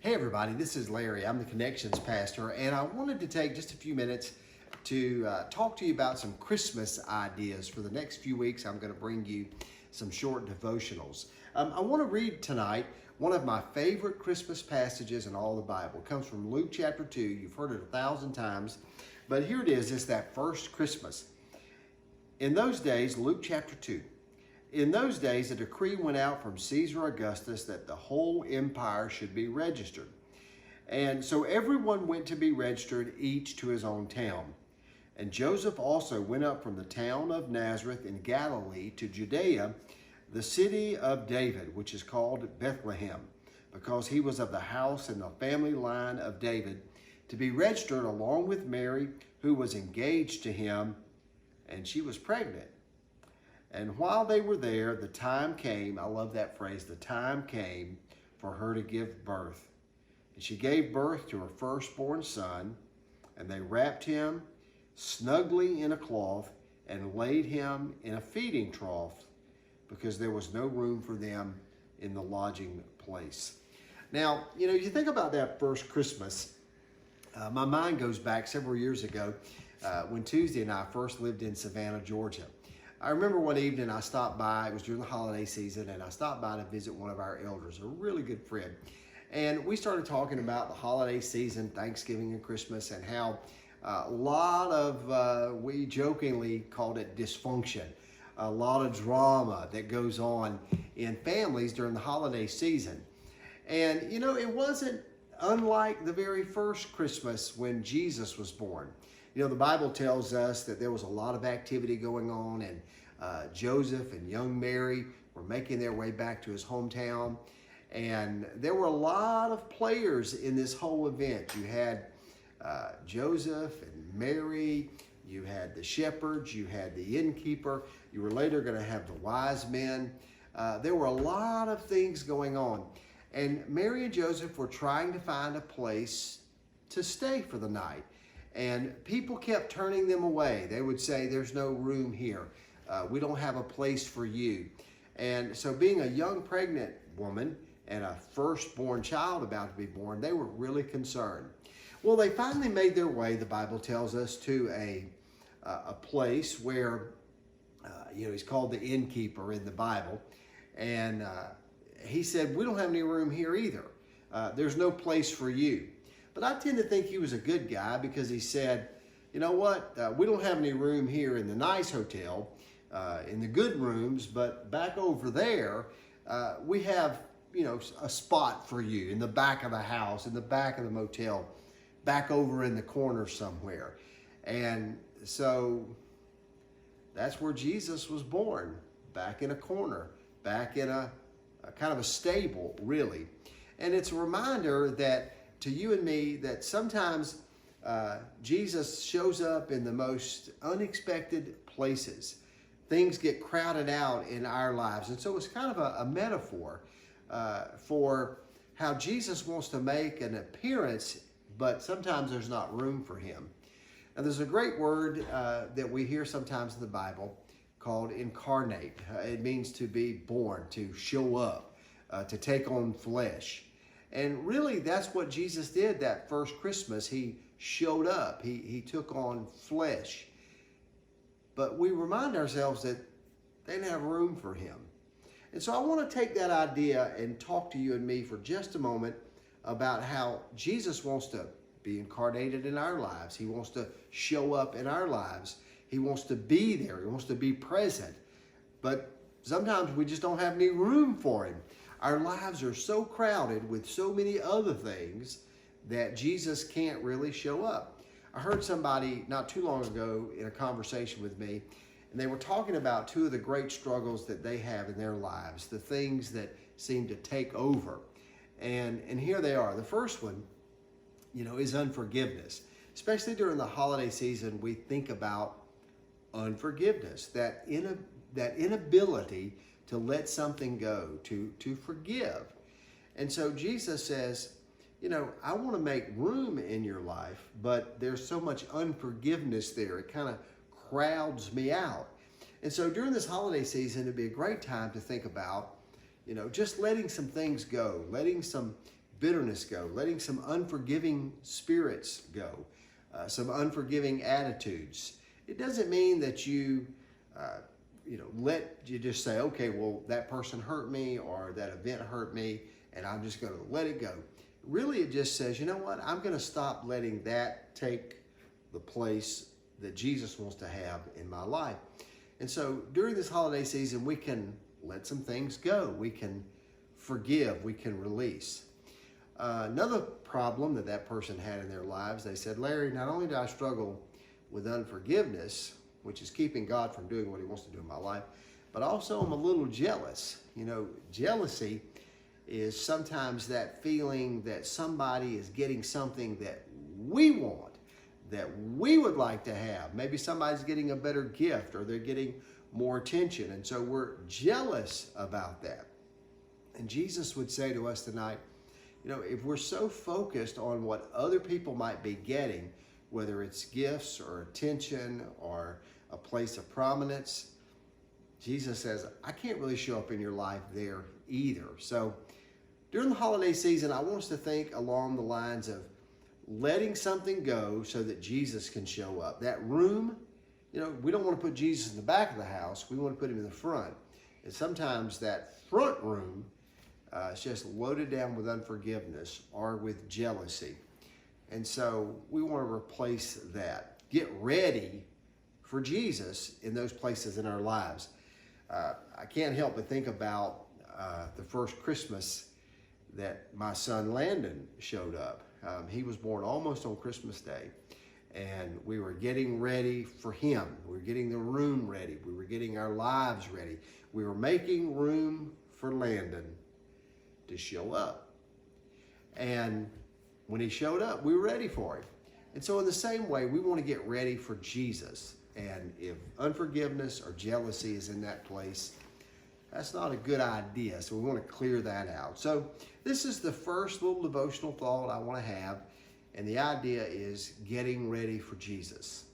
Hey everybody, this is Larry. I'm the Connections Pastor, and I wanted to take just a few minutes to talk to you about some Christmas ideas. For the next few weeks, I'm going to bring you some short devotionals. I want to read tonight one of my favorite Christmas passages in all the Bible. It comes from Luke chapter 2. You've heard it 1,000 times, but here it is. It's that first Christmas. In those days, Luke chapter 2. In those days, a decree went out from Caesar Augustus that the whole empire should be registered. And so everyone went to be registered, each to his own town. And Joseph also went up from the town of Nazareth in Galilee to Judea, the city of David, which is called Bethlehem, because he was of the house and the family line of David, to be registered along with Mary, who was engaged to him, and she was pregnant. And while they were there, the time came, I love that phrase, the time came for her to give birth. And she gave birth to her firstborn son, and they wrapped him snugly in a cloth and laid him in a feeding trough because there was no room for them in the lodging place. Now, you think about that first Christmas, my mind goes back several years ago when Tuesday and I first lived in Savannah, Georgia. I remember one evening I stopped by, it was during the holiday season, and I stopped by to visit one of our elders, a really good friend. And we started talking about the holiday season, Thanksgiving and Christmas, and how a lot of, we jokingly called it dysfunction, a lot of drama that goes on in families during the holiday season. And, it wasn't unlike the very first Christmas when Jesus was born. The Bible tells us that there was a lot of activity going on, and Joseph and young Mary were making their way back to his hometown. And there were a lot of players in this whole event. You had Joseph and Mary, you had the shepherds, you had the innkeeper, you were later going to have the wise men. There were a lot of things going on. And Mary and Joseph were trying to find a place to stay for the night. And people kept turning them away. They would say, there's no room here. We don't have a place for you. And so being a young pregnant woman and a firstborn child about to be born, they were really concerned. Well, they finally made their way, the Bible tells us, to a place where, he's called the innkeeper in the Bible. And he said, we don't have any room here either. There's no place for you. But I tend to think he was a good guy because he said, you know what, we don't have any room here in the nice hotel, in the good rooms, but back over there, we have, a spot for you in the back of the house, in the back of the motel, back over in the corner somewhere. And so that's where Jesus was born, back in a corner, back in a kind of a stable, really. And it's a reminder that to you and me that sometimes Jesus shows up in the most unexpected places. Things get crowded out in our lives. And so it's kind of a metaphor for how Jesus wants to make an appearance, but sometimes there's not room for him. Now there's a great word that we hear sometimes in the Bible called incarnate. It means to be born, to show up, to take on flesh. And really, that's what Jesus did that first Christmas. He showed up. He took on flesh. But we remind ourselves that they didn't have room for him. And so I want to take that idea and talk to you and me for just a moment about how Jesus wants to be incarnated in our lives. He wants to show up in our lives. He wants to be there. He wants to be present. But sometimes we just don't have any room for him. Our lives are so crowded with so many other things that Jesus can't really show up. I heard somebody not too long ago in a conversation with me, and they were talking about two of the great struggles that they have in their lives, the things that seem to take over. And here they are. The first one, is unforgiveness. Especially during the holiday season, we think about unforgiveness, that inability to let something go, to forgive. And so Jesus says, I want to make room in your life, but there's so much unforgiveness there. It kind of crowds me out. And so during this holiday season, it'd be a great time to think about, just letting some things go, letting some bitterness go, letting some unforgiving spirits go, some unforgiving attitudes. It doesn't mean that you just say, okay, well, that person hurt me or that event hurt me and I'm just going to let it go. Really, it just says, you know what? I'm going to stop letting that take the place that Jesus wants to have in my life. And so during this holiday season, we can let some things go. We can forgive. We can release. Another problem that person had in their lives, they said, Larry, not only do I struggle with unforgiveness, which is keeping God from doing what he wants to do in my life, but also I'm a little jealous. You know, jealousy is sometimes that feeling that somebody is getting something that we want, that we would like to have. Maybe somebody's getting a better gift or they're getting more attention. And so we're jealous about that. And Jesus would say to us tonight, you know, if we're so focused on what other people might be getting, whether it's gifts or attention or a place of prominence, Jesus says, I can't really show up in your life there either. So during the holiday season, I want us to think along the lines of letting something go so that Jesus can show up. That room, you know, we don't want to put Jesus in the back of the house. We want to put him in the front. And sometimes that front room is just loaded down with unforgiveness or with jealousy. And so we want to replace that. Get ready for Jesus in those places in our lives. I can't help but think about the first Christmas that my son Landon showed up. He was born almost on Christmas Day, and we were getting ready for him. We were getting the room ready. We were getting our lives ready. We were making room for Landon to show up. And when he showed up, we were ready for him. And so in the same way, we want to get ready for Jesus. And if unforgiveness or jealousy is in that place, that's not a good idea. So we want to clear that out. So this is the first little devotional thought I want to have. And the idea is getting ready for Jesus.